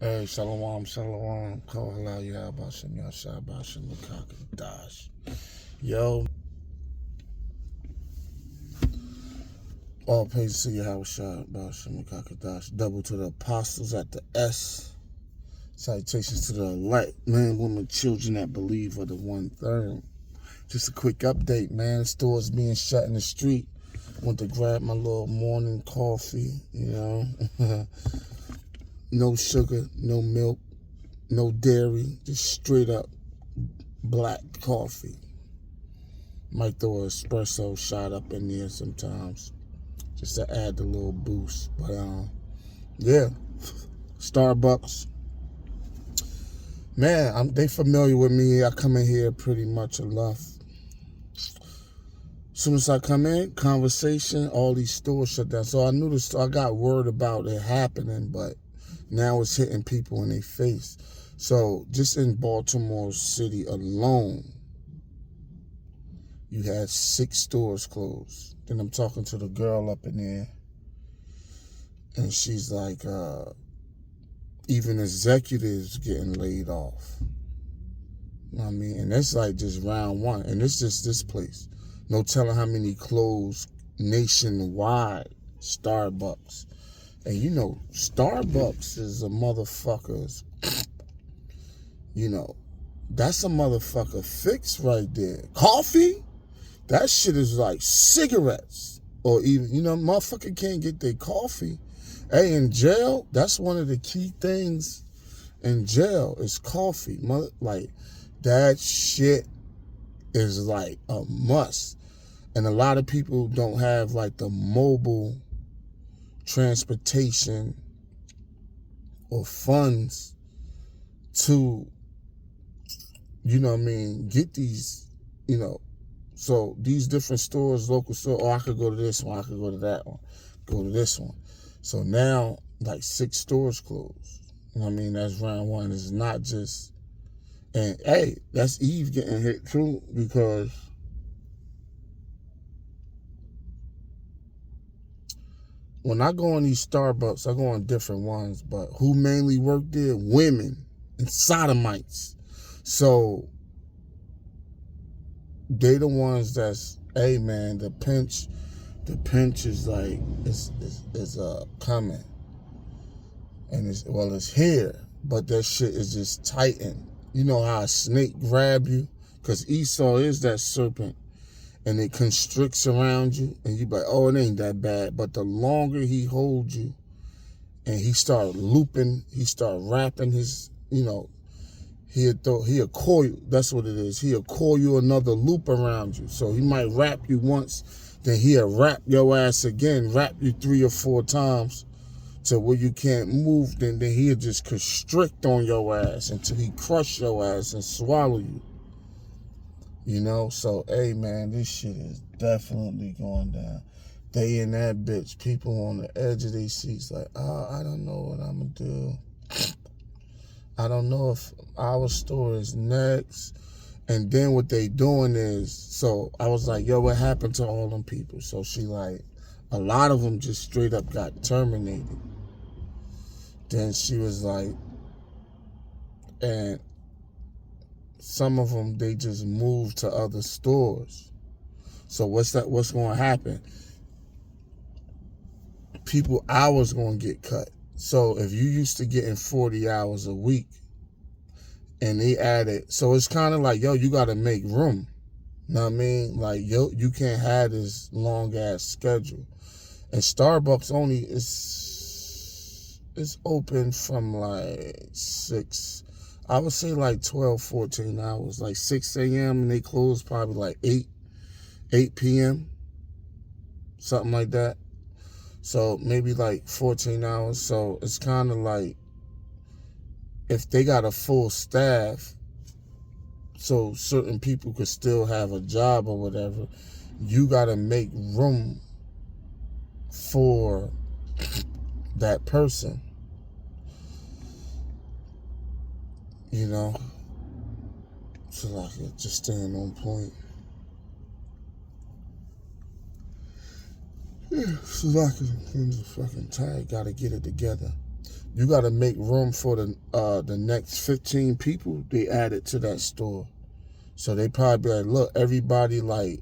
Hey, Shalom, Shalom, Kohala, Yabashim, Yashabashim, Lukaka, Dash. Yo, all praise to Yahweh Shah, Bashim, Lukaka, Dash. Double to the apostles at the S. Salutations to the elect, men, women, children that believe are the 1/3. Just a quick update, man. Stores being shut in the street. Went to grab my little morning coffee, No sugar, no milk, no dairy, just straight up black coffee. Might throw an espresso shot up in there sometimes, just to add the little boost. But yeah, Starbucks. Man, they familiar with me. I come in here pretty much enough. As soon as I come in, conversation, all these stores shut down. So I knew this. I got word about it happening, but now it's hitting people in their face. So just in Baltimore City alone, you had 6 stores closed. Then I'm talking to the girl up in there, and she's like, even executives getting laid off. You know what I mean? And that's like just round one. And it's just this place. No telling how many closed nationwide. Starbucks. And you know, Starbucks is a motherfucker's, that's a motherfucker fix right there. Coffee? That shit is like cigarettes. Or even, motherfucker can't get their coffee. Hey, in jail, that's one of the key things in jail is coffee. Like, that shit is like a must. And a lot of people don't have like the mobile transportation or funds to, get these, so these different stores, local store, I could go to this one, I could go to that one, go to this one. So now, like 6 stores closed. You know what I mean? That's round one. It's not just, and hey, that's Eve getting hit too, because when I go on these Starbucks, I go on different ones, but who mainly work there? Women and sodomites. So they the ones that's, hey man, the pinch is like, it's coming. And it's here, but that shit is just tightened. You know how a snake grab you? Because Esau is that serpent, and it constricts around you, and you be like, oh, it ain't that bad. But the longer he holds you, and he start looping, he start wrapping his, he'll coil, that's what it is. He'll coil you another loop around you. So he might wrap you once, then he'll wrap your ass again, wrap you 3 or 4 times to where you can't move, then he'll just constrict on your ass until he crush your ass and swallow you. So, hey, man, this shit is definitely going down. They in that bitch, people on the edge of their seats like, oh, I don't know what I'm going to do. I don't know if our store is next. And then what they doing is, so I was like, yo, what happened to all them people? So she like, a lot of them just straight up got terminated. Then she was like, and some of them, they just moved to other stores. So what's going to happen? People hours going to get cut. So if you used to getting 40 hours a week and they added, so it's kind of like, yo, you got to make room. You know what I mean? Like, yo, you can't have this long ass schedule. And Starbucks only is open from like 6, I would say like 12, 14 hours, like 6 a.m. and they close probably like 8 p.m., something like that. So maybe like 14 hours. So it's kind of like, if they got a full staff, so certain people could still have a job or whatever, you got to make room for that person. So like, just staying on point. Yeah, so like, I'm fucking tired, gotta get it together. You got to make room for the next 15 people they added to that store. So they probably be like, look, everybody like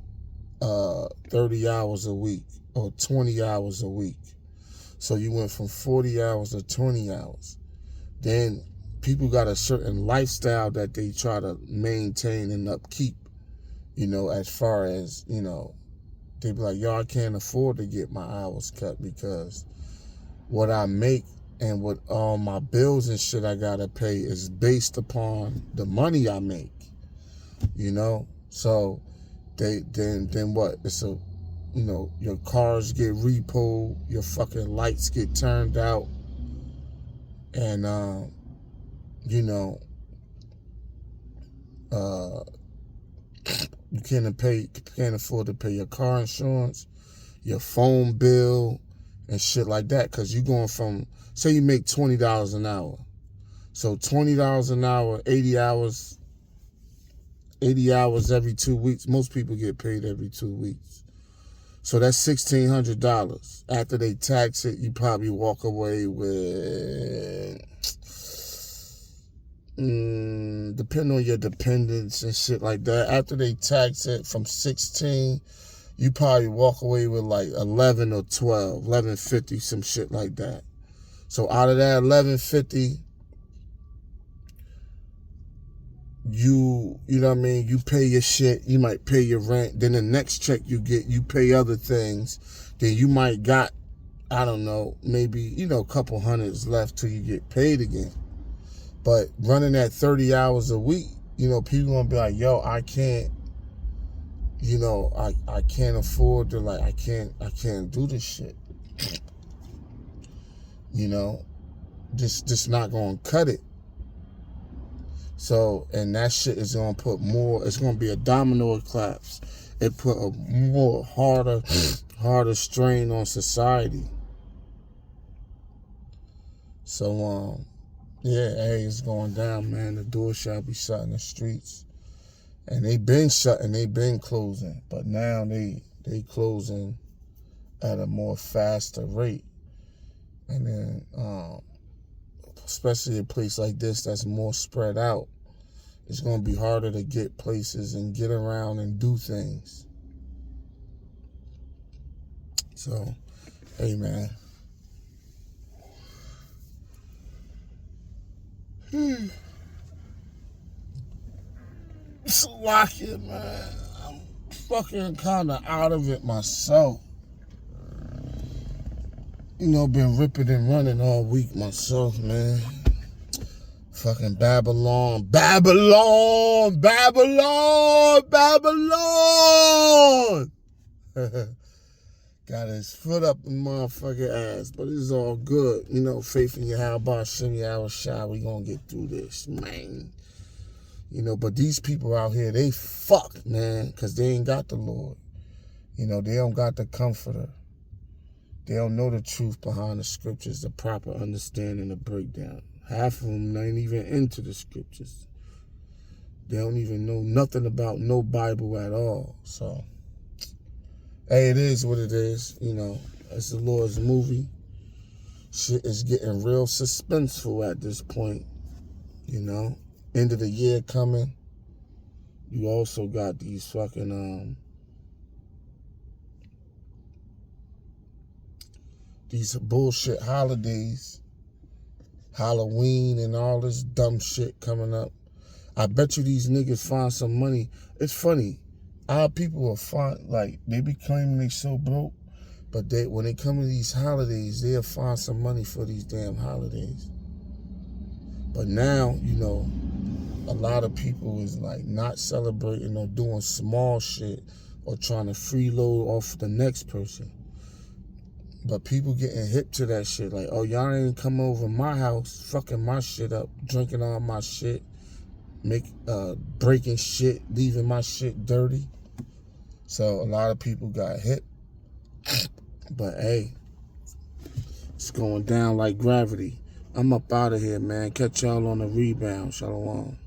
30 hours a week or 20 hours a week. So you went from 40 hours to 20 hours. Then people got a certain lifestyle that they try to maintain and upkeep, as far as, they be like, yo, I can't afford to get my hours cut because what I make and what all my bills and shit I gotta pay is based upon the money I make, So then what? It's a, your cars get repoed, your fucking lights get turned out, and you can't afford to pay your car insurance, your phone bill, and shit like that. Cause you going from, say you make $20 an hour, so $20 an hour, 80 hours every 2 weeks. Most people get paid every 2 weeks. So that's $1,600. After they tax it, you probably walk away with, depending on your dependents and shit like that. After they tax it from 16, you probably walk away with like 11 or 12, 1150, some shit like that. So out of that 1150, you know what I mean, you pay your shit, you might pay your rent, then the next check you get, you pay other things, then you might got, I don't know, maybe, a couple hundreds left till you get paid again. But running at 30 hours a week, people gonna be like, yo, I can't, I can't afford to, like, I can't do this shit. Just not gonna cut it. So, and that shit is gonna put more, it's gonna be a domino collapse. It put a more harder strain on society. So, yeah, hey, it's going down, man. The door shall be shut in the streets. And they been shutting, they been closing. But now they closing at a more faster rate. And then, especially a place like this that's more spread out, it's going to be harder to get places and get around and do things. So, hey, man. Slovakia, man. I'm fucking kind of out of it myself. Been ripping and running all week myself, man. Fucking Babylon. Got his foot up the motherfucking ass, but it's all good. Faith in Yahweh, Shem Yahweh Shai, we gonna get through this, man. But these people out here, they fucked, man, because they ain't got the Lord. They don't got the Comforter. They don't know the truth behind the scriptures, the proper understanding, the breakdown. Half of them ain't even into the scriptures. They don't even know nothing about no Bible at all. So, hey, it is what it is. It's the Lord's movie. Shit is getting real suspenseful at this point. End of the year coming. You also got these fucking, these bullshit holidays, Halloween and all this dumb shit coming up. I bet you these niggas find some money. It's funny. Our people will find, like, they be claiming they so broke, but when they come to these holidays, they'll find some money for these damn holidays. But now, a lot of people is like not celebrating or doing small shit or trying to freeload off the next person. But people getting hip to that shit. Like, oh, y'all ain't come over my house, fucking my shit up, drinking all my shit, breaking shit, leaving my shit dirty. So a lot of people got hip. But hey, it's going down like gravity. I'm up out of here, man. Catch y'all on the rebound. Shalom.